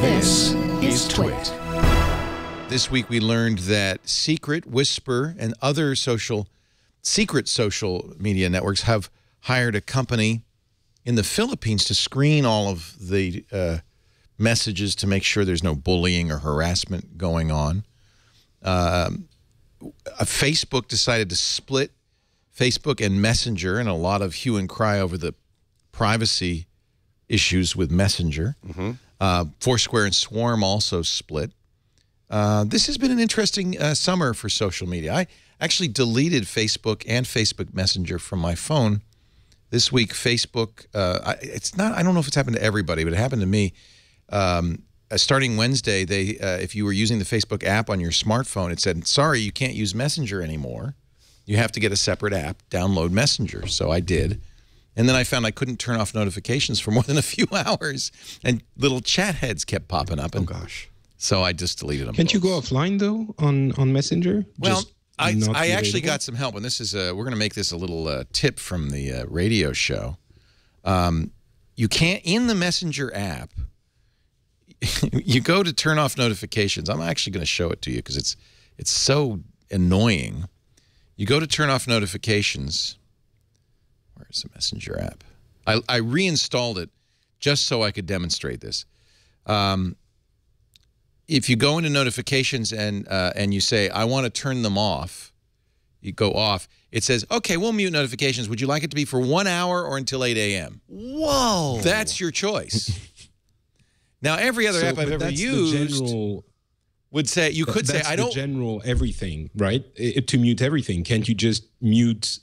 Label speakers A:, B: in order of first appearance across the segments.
A: This is TWiT.
B: This week we learned that Secret, Whisper, and other secret social media networks have hired a company in the Philippines to screen all of the messages to make sure there's no bullying or harassment going on. Facebook decided to split Facebook and Messenger, and a lot of hue and cry over the privacy issues with Messenger. Foursquare and Swarm also split. This has been an interesting summer for social media. I actually deleted Facebook and Facebook Messenger from my phone. This week, Facebook, I don't know if it's happened to everybody, but it happened to me. Starting Wednesday, if you were using the Facebook app on your smartphone, it said, sorry, you can't use Messenger anymore. You have to get a separate app, download Messenger. So I did. And then I found I couldn't turn off notifications for more than a few hours, and little chat heads kept popping up. And,
C: oh, gosh.
B: So I just deleted them.
A: Can't you go offline, though, on Messenger?
B: Well, I actually got some help, and this is we're going to make this a little tip from the radio show. You can't, in the Messenger app, you go to turn off notifications. I'm actually going to show it to you because it's so annoying. You go to turn off notifications. Where's the Messenger app? I reinstalled it just so I could demonstrate this. If you go into notifications and you say, I want to turn them off, you go off, it says, okay, we'll mute notifications. Would you like it to be for 1 hour or until 8 a.m.?
C: Whoa.
B: That's your choice. Now, every other app I've ever used would say, you could say, I don't...
A: That's the general everything, right? To mute everything. Can't you just mute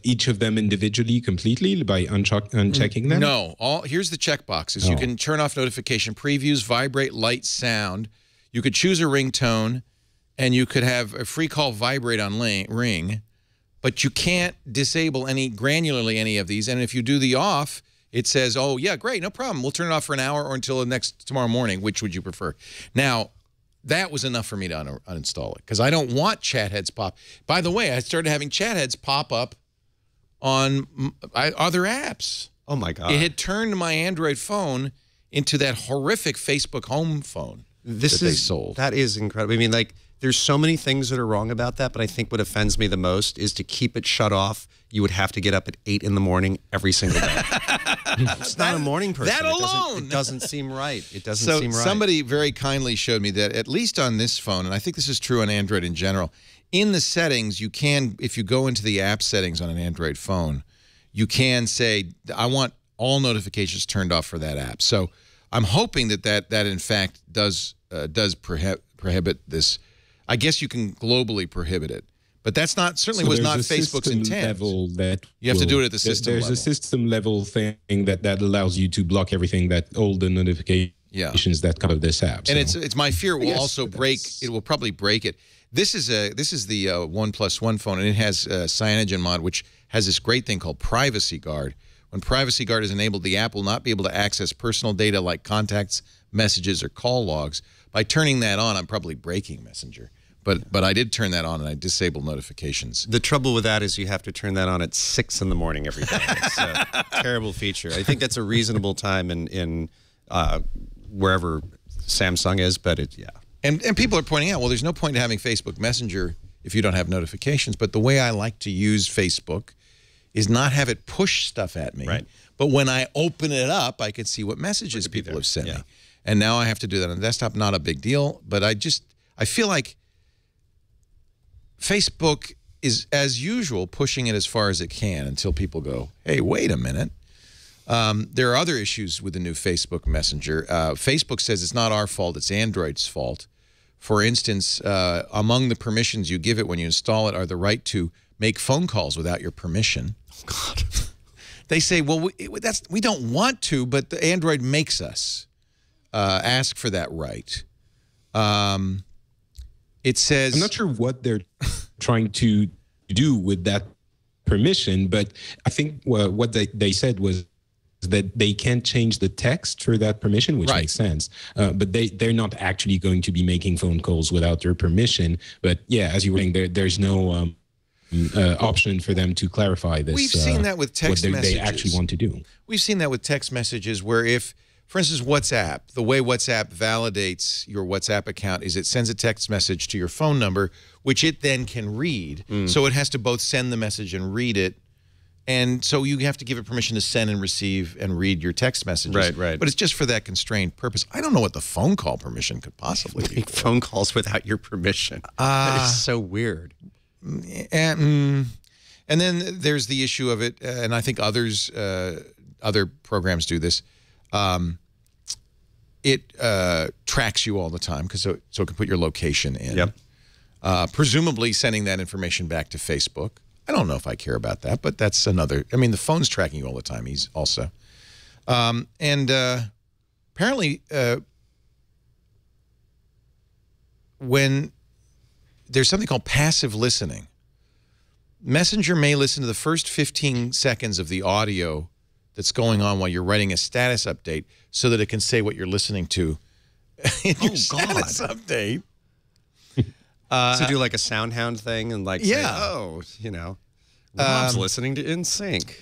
A: each of them individually completely by unchecking them?
B: No. Here's the checkboxes. You can turn off notification previews, vibrate, light, sound. You could choose a ringtone, and you could have a free call vibrate on ring, but you can't disable granularly any of these. And if you do the off, it says, oh, yeah, great, no problem. We'll turn it off for an hour or until tomorrow morning. Which would you prefer? Now, that was enough for me to uninstall it because I don't want chat heads pop. By the way, I started having chat heads pop up on other apps.
C: Oh, my God.
B: It had turned my Android phone into that horrific Facebook home phone that they sold.
C: That is incredible. I mean, like, there's so many things that are wrong about that, but I think what offends me the most is to keep it shut off, you would have to get up at 8 in the morning every single day. It's not a morning person.
B: That alone.
C: It doesn't seem right. It doesn't seem right.
B: Somebody very kindly showed me that, at least on this phone, and I think this is true on Android in general, in the settings, you can, if you go into the app settings on an Android phone, you can say, I want all notifications turned off for that app. So I'm hoping that in fact does prohibit this. I guess you can globally prohibit it, but that's not was not Facebook's intent. You have to do it at the system level.
A: There's a system level thing that allows you to block everything, all the notifications that come of this app.
B: And it's my fear it will also break. It will probably break it. This is the 1+1 phone, and it has CyanogenMod, which has this great thing called Privacy Guard. When Privacy Guard is enabled, the app will not be able to access personal data like contacts, messages, or call logs. By turning that on, I'm probably breaking Messenger. But I did turn that on, and I disabled notifications.
C: The trouble with that is you have to turn that on at 6 in the morning every day. It's a terrible feature. I think that's a reasonable time in wherever Samsung is, but yeah.
B: And people are pointing out, well, there's no point in having Facebook Messenger if you don't have notifications. But the way I like to use Facebook is not have it push stuff at me.
C: Right.
B: But when I open it up, I can see what messages people have sent me. And now I have to do that on the desktop. Not a big deal, but I feel like Facebook is, as usual, pushing it as far as it can until people go, hey, wait a minute. There are other issues with the new Facebook Messenger. Facebook says it's not our fault, it's Android's fault. For instance, among the permissions you give it when you install it are the right to make phone calls without your permission.
C: Oh, God.
B: They say, well, we don't want to, but the Android makes us ask for that right. It says...
A: I'm not sure what they're trying to do with that permission, but I think what they said was that they can't change the text for that permission, which makes sense. But they're not actually going to be making phone calls without their permission. But yeah, as you were saying, there's no option for them to clarify this.
B: We've seen that with text messages.
A: They actually want to do.
B: We've seen that with text messages where if, for instance, WhatsApp. The way WhatsApp validates your WhatsApp account is it sends a text message to your phone number, which it then can read. So it has to both send the message and read it. And so you have to give it permission to send and receive and read your text messages.
C: Right, right.
B: But it's just for that constrained purpose. I don't know what the phone call permission could possibly be.
C: Phone calls without your permission. That is so weird.
B: And then there's the issue of it, and I think others, other programs do this. It tracks you all the time so it can put your location in.
C: Yep.
B: Presumably sending that information back to Facebook. I don't know if I care about that, but that's another. I mean, the phone's tracking you all the time. He's also, and apparently, when there's something called passive listening, Messenger may listen to the first 15 seconds of the audio that's going on while you're writing a status update, so that it can say what you're listening to in your status update.
C: So do like a sound hound thing and like say, oh, you know, Rob's listening to NSYNC.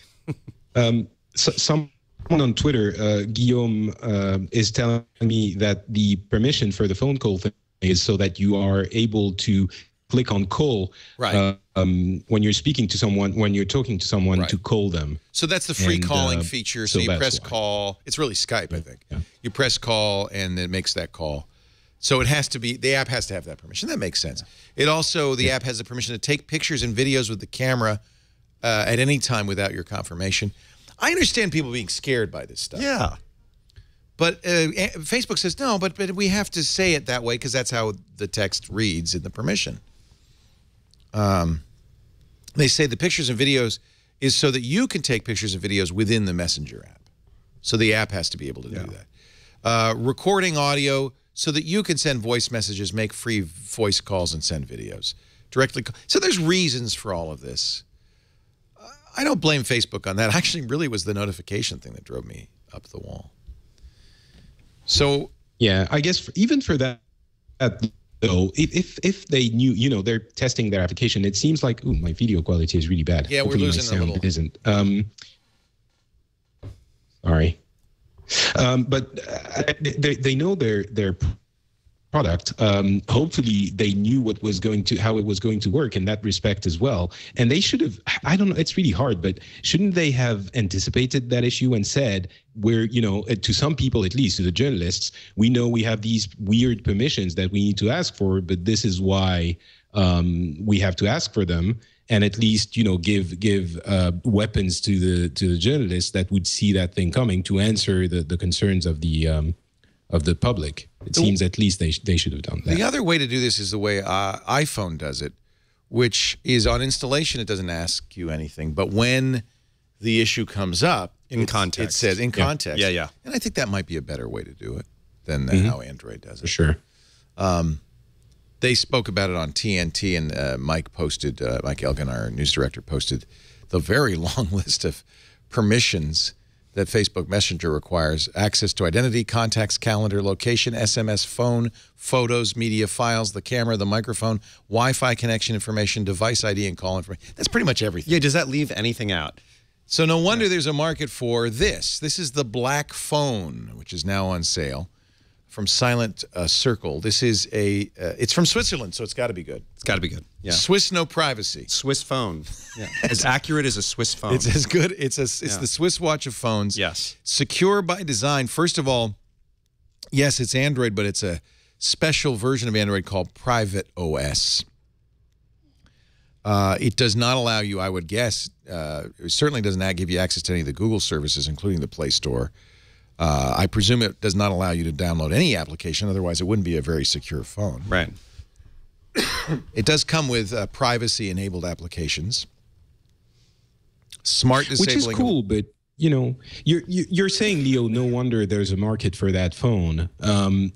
A: Someone on Twitter, Guillaume, is telling me that the permission for the phone call thing is so that you are able to click on call when you're speaking to someone, when you're talking to someone, to call them.
B: So that's the free calling feature. So you press call. It's really Skype, I think. Yeah. You press call and it makes that call. So it has to be, the app has to have that permission. That makes sense. It also, the app has the permission to take pictures and videos with the camera at any time without your confirmation. I understand people being scared by this stuff.
C: Yeah.
B: But Facebook says, no, but we have to say it that way because that's how the text reads in the permission. They say the pictures and videos is so that you can take pictures and videos within the Messenger app. So the app has to be able to do that. Recording audio so that you can send voice messages, make free voice calls, and send videos directly. So there's reasons for all of this. I don't blame Facebook on that. Actually, really was the notification thing that drove me up the wall. So
A: yeah, I guess even for that, though, if they knew, you know, they're testing their application, it seems like, ooh, my video quality is really bad.
B: Yeah,
A: hopefully
B: we're losing a little.
A: Isn't. Sorry. But they know their product. Hopefully they knew how it was going to work in that respect as well. And they should have, I don't know, it's really hard, but shouldn't they have anticipated that issue and said, we're, you know, to some people, at least to the journalists, we know we have these weird permissions that we need to ask for, but this is why we have to ask for them. And at least, you know, give weapons to the journalists that would see that thing coming to answer the concerns of the public. It seems at least they should have done that.
B: The other way to do this is the way iPhone does it, which is on installation. It doesn't ask you anything, but when the issue comes up,
C: in context,
B: it says in context.
C: Yeah, yeah.
B: And I think that might be a better way to do it than how Android does it.
A: For sure.
B: They spoke about it on TNT, and Mike Elgin, our news director, posted the very long list of permissions that Facebook Messenger requires: access to identity, contacts, calendar, location, SMS, phone, photos, media files, the camera, the microphone, Wi-Fi connection information, device ID, and call information. That's pretty much everything.
C: Yeah, does that leave anything out?
B: So no wonder there's a market for this. This is the black phone, which is now on sale from Silent Circle. This is it's from Switzerland, so it's got to be good.
C: It's got to be good. Yeah.
B: Swiss no privacy.
C: Swiss phone. Yeah. As accurate as a Swiss phone.
B: It's as good. It's the Swiss watch of phones.
C: Yes.
B: Secure by design. First of all, yes, it's Android, but it's a special version of Android called Private OS. It does not allow you, I would guess, it certainly does not give you access to any of the Google services, including the Play Store. I presume it does not allow you to download any application, otherwise it wouldn't be a very secure phone.
C: Right.
B: It does come with privacy-enabled applications. Smart disabling.
A: Which is cool, but you know, you're saying, Leo, no wonder there's a market for that phone.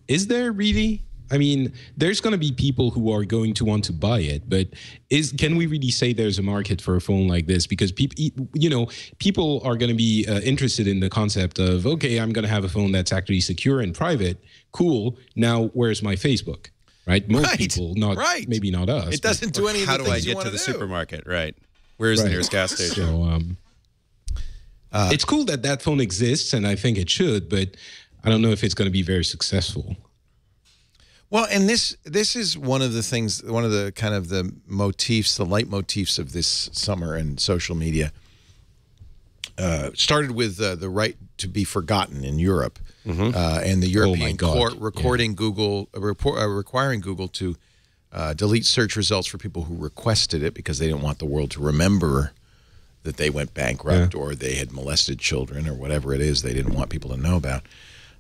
A: Is there really? I mean, there's going to be people who are going to want to buy it, but can we really say there's a market for a phone like this? Because people are going to be interested in the concept of, okay, I'm going to have a phone that's actually secure and private. Cool. Now, where's my Facebook? Right? Most people, maybe not us.
B: It doesn't do any of the things you want to do.
C: How do I get to the supermarket? Right. Where's the nearest gas station?
A: So, it's cool that phone exists, and I think it should, but I don't know if it's going to be very successful.
B: Well, and this is one of the things, one of the kind of the motifs, the leitmotifs of this summer in social media. Started with the right to be forgotten in Europe, and the European court requiring Google to delete search results for people who requested it because they didn't want the world to remember that they went bankrupt or they had molested children or whatever it is they didn't want people to know about.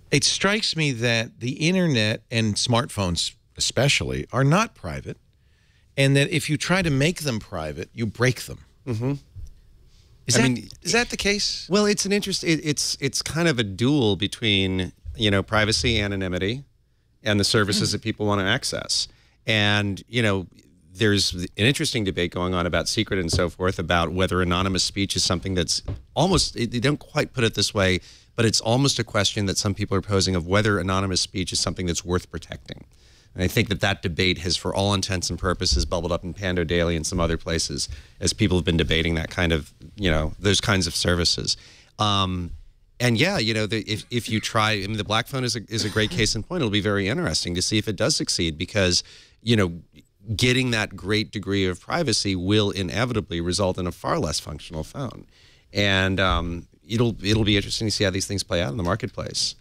B: It strikes me that the internet and smartphones especially are not private, and that if you try to make them private, you break them. Is that the case?
C: Well, it's an it's kind of a duel between, you know, privacy, anonymity, and the services that people want to access. And, you know, there's an interesting debate going on about secret and so forth, about whether anonymous speech is something that's almost, they don't quite put it this way, but it's almost a question that some people are posing of whether anonymous speech is something that's worth protecting. And I think that that debate has, for all intents and purposes, bubbled up in Pando Daily and some other places as people have been debating that kind of, you know, those kinds of services. And yeah, you know, if you try, I mean, the black phone is a great case in point. It'll be very interesting to see if it does succeed because, you know, getting that great degree of privacy will inevitably result in a far less functional phone. And it'll be interesting to see how these things play out in the marketplace.